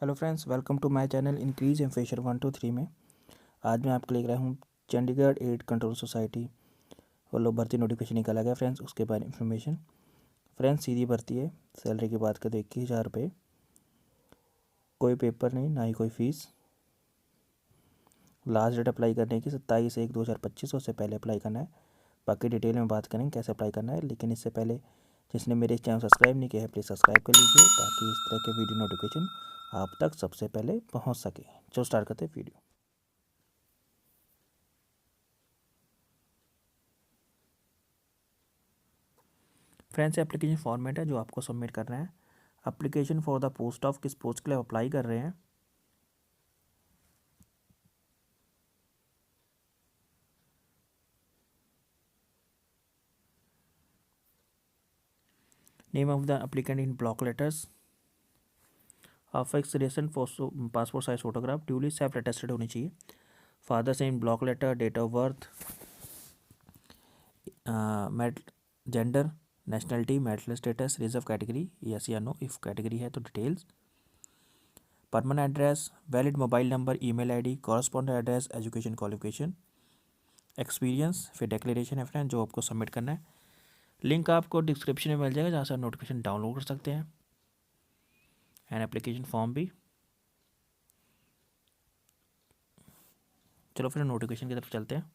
Hello friends, welcome to my channel increase in fresher 1 2 3 में। आज मैं आपको लेकर आया हूँ चंडीगढ़ एड कंट्रोल सोसाइटी वालों भर्ती नोटिफिकेशन निकाला गया फ्रेंड्स, उसके बारे में इन्फॉर्मेशन। फ्रेंड्स, सीधी भर्ती है। सैलरी की बात करें तो 21,000 रुपये। कोई पेपर नहीं, ना ही कोई फीस। लास्ट डेट अप्लाई करने की 27/1/2025, उससे पहले अप्लाई करना है। बाकी डिटेल में बात करेंगे कैसे अप्लाई करना है, लेकिन इससे पहले जिसने मेरे चैनल सब्सक्राइब नहीं किया है प्लीज़ सब्सक्राइब कर लीजिए ताकि इस तरह के वीडियो नोटिफिकेशन आप तक सबसे पहले पहुंच सके। चलो स्टार्ट करते हैं वीडियो। फ्रेंड्स, एप्लीकेशन फॉर्मेट है जो आपको सबमिट करना है। Application for the post of, किस पोस्ट के लिए अप्लाई कर रहे हैं। Name of the applicant in block letters. Fix recent passport size photograph duly self attested होनी चाहिए। फादर से in block letter, date of birth, मेट gender, nationality, marital status, reserve category yes या नो, इफ कैटेगरी है तो details. Permanent address, valid mobile number, email ID, correspondent address, education qualification, experience. फिर declaration है friend जो आपको submit करना है। लिंक आपको डिस्क्रिप्शन में मिल जाएगा जहाँ से आप नोटिफिकेशन डाउनलोड कर सकते हैं। एंड एप्लीकेशन फॉर्म भी। चलो फिर नोटिफिकेशन की तरफ चलते हैं।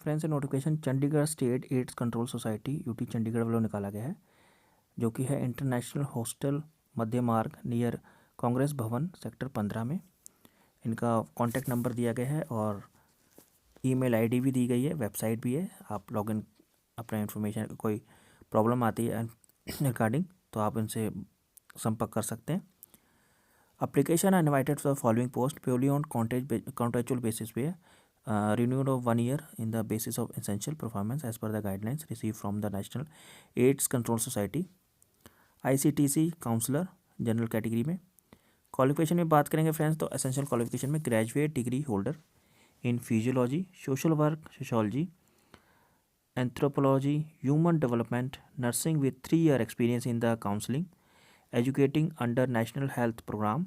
Friends, notification Chandigarh state AIDS control society UT Chandigarh वालों निकाला गया है, जो कि है international hostel Madhya Marg near Congress Bhawan sector 15 में। इनका कॉन्टैक्ट नंबर दिया गया है और ईमेल आईडी भी दी गई है, वेबसाइट भी है। आप लॉगिन अपना इन्फॉर्मेशन, कोई प्रॉब्लम आती है रिगार्डिंग तो आप इनसे संपर्क कर सकते हैं। Application are invited for the following post purely on contractual basis पे renewed of 1 year in the basis of essential performance as per the guidelines received from the National AIDS Control Society। ICTC counsellor general category में। Qualification में बात करेंगे friends तो essential qualification में graduate degree holder in physiology, social work, sociology, anthropology, human development, nursing with 3 year experience in the counselling educating under national health programme.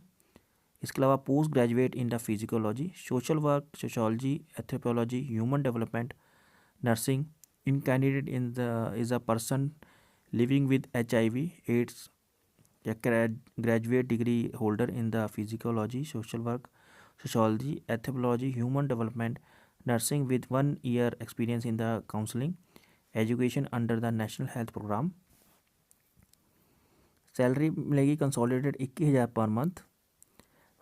इसके अलावा post graduate in the psychology, social work, sociology, anthropology, human development, nursing. In candidate in the is a person living with HIV AIDS या graduate degree holder in the psychology, social work, sociology, anthropology, human development, nursing with 1 year experience in the counselling education under the national health programme. Salary मिलेगी consolidated 21,000 पर month.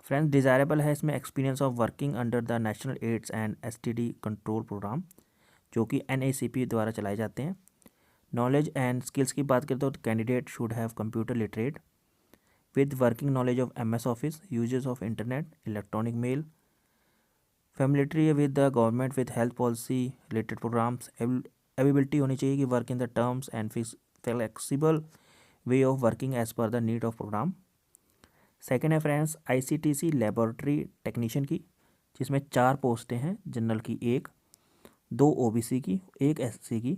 Friends, desirable है इसमें experience of working under the national AIDS and STD control programme जो कि NACP द्वारा चलाए जाते हैं। नॉलेज एंड स्किल्स की बात करें तो candidate should have computer literate with working knowledge of MS office, usage of internet, electronic mail, familiarity with the government with health policy related programmes. Ability होनी चाहिए कि work in the terms and flexible way of working as per the need of programme. Second है friends ICTC laboratory technician की, जिसमें 4 पोस्टें हैं। General की 1, 2 OBC की, 1 SC की।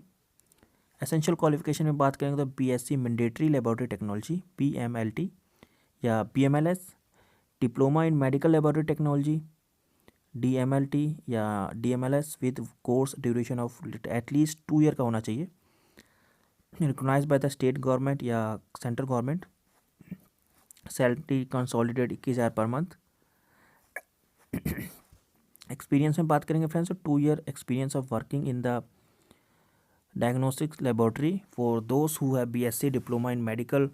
एसेंशियल क्वालिफिकेशन में बात करेंगे तो BSc mandatory laboratory technology PMLT या PMLS, diploma in medical laboratory technology DMLT या DMLS with course duration of at least 2 year का होना चाहिए, recognise by the state government या central government. Salary consolidated 21,000 per month. Experience में बात करेंगे friends तो 2 year experience of working in the diagnostics laboratory for those who have BSc diploma in medical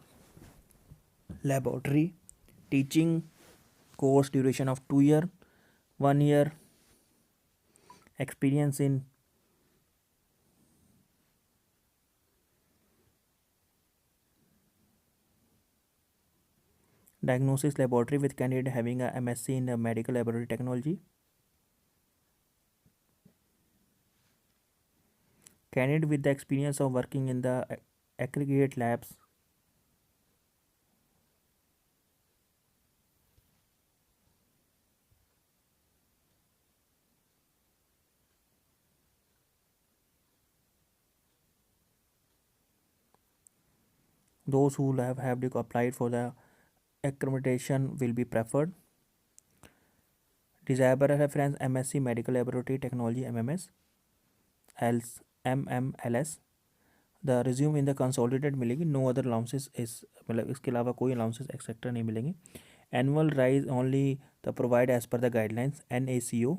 laboratory, teaching course duration of 2 year, 1 year experience in diagnosis laboratory with candidate having a MSc in medical laboratory technology. Candidate with the experience of working in the aggregate labs. Those who have applied for the accreditation will be preferred. Desirable reference MSc Medical Laboratory Technology MMS else MMLS. The resume in the consolidated मिलेगी. No other allowances इस मतलब इसके अलावा कोई allowances etcetera नहीं मिलेंगे. Annual raise only the provide as per the guidelines NACO.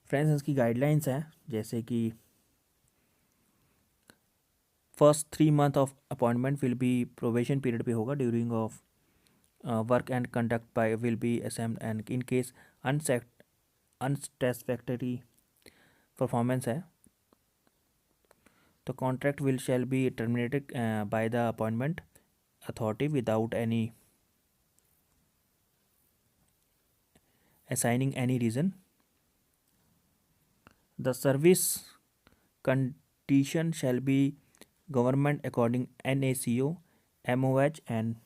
Friends इसकी guidelines हैं जैसे कि first 3 month of appointment will be probation period पे होगा. During of work and conduct by will be assessed and in case unsatisfactory performance है तो contract will shall be terminated by the appointment authority without any assigning any reason. The service condition shall be government according NACO, MOH and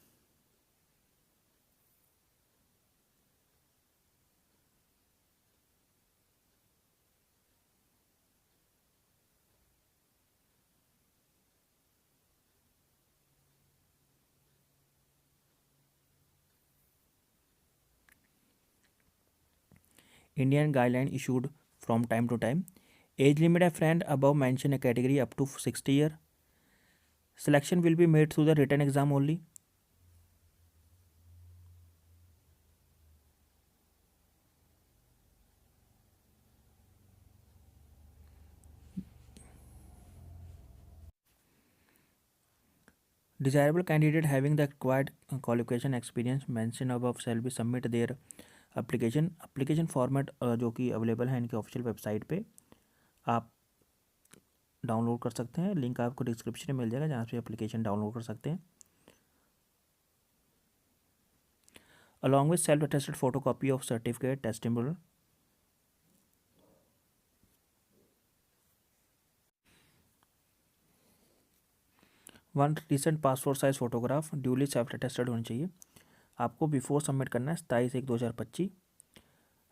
Indian guideline issued from time to time. Age limit a friend above mentioned a category up to 60 year. Selection will be made through the written exam only. Desirable candidate having the required qualification experience mentioned above shall be submit their application format जो कि available है इनके official website पे आप download कर सकते हैं. Link आपको डिस्क्रिप्शन में मिल जाएगा जहाँ से एप्लीकेशन डाउनलोड कर सकते हैं. Along with self attested photo copy of certificate testimonial. One recent passport size photograph duly self attested होनी चाहिए. आपको बिफोर सबमिट करना है 27/1/2025.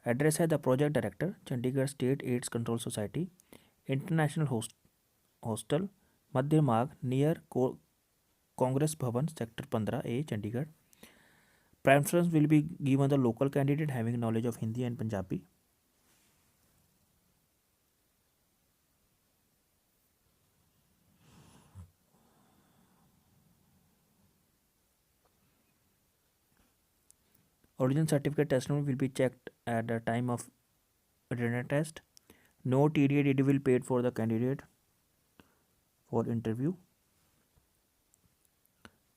एड्रेस है the project director Chandigarh state AIDS control society international hostel Madhya Marg near Congress Bhawan sector 15A Chandigarh. Preference will be given the local candidate having knowledge of Hindi and Punjabi. Original certificate testimony will be checked at the time of written test. No TDA will paid for the candidate for interview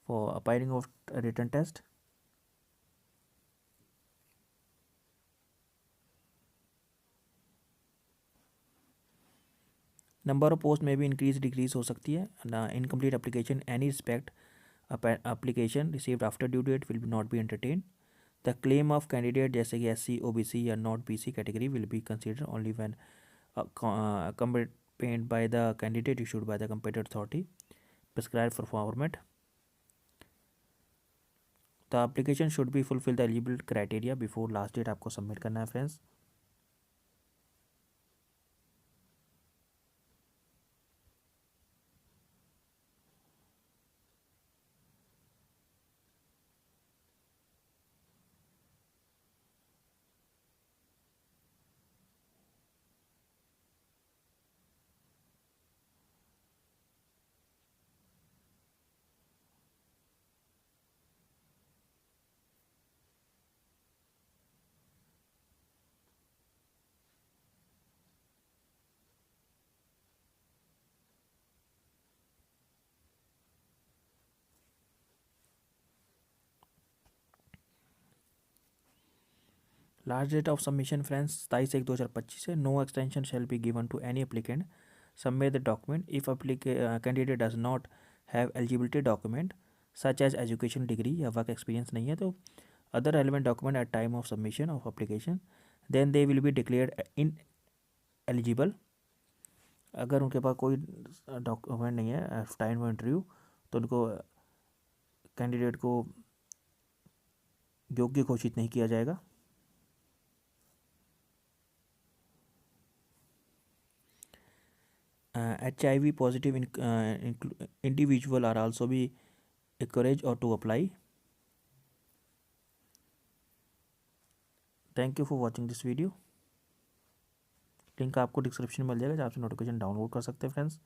for appearing of a written test. Number of posts may be increased decrease हो सकती है. Incomplete application any respect application received after due date will not be entertained. The claim of candidate जैसे कि SC OBC या not BC category will be considered only when accompanied by the candidate issued by the competent authority prescribed for format. The application should be fulfill the eligible criteria before last date आपको submit करना है friends. Last date of submission friends 27/1/2025 है. No extension shall be given to any applicant submit the document if candidate does not have eligibility document such as education degree या work experience नहीं है तो other relevant document at time of submission of application then they will be declared ineligible. अगर उनके पास कोई document नहीं है time of interview तो उनको कैंडिडेट को योग्य घोषित नहीं किया जाएगा. HIV positive individual are also be encouraged or to apply. Thank you for watching this video. Link आपको डिस्क्रिप्शन में मिल जाएगा जहाँ से नोटिफिकेशन डाउनलोड कर सकते हैं फ्रेंड्स।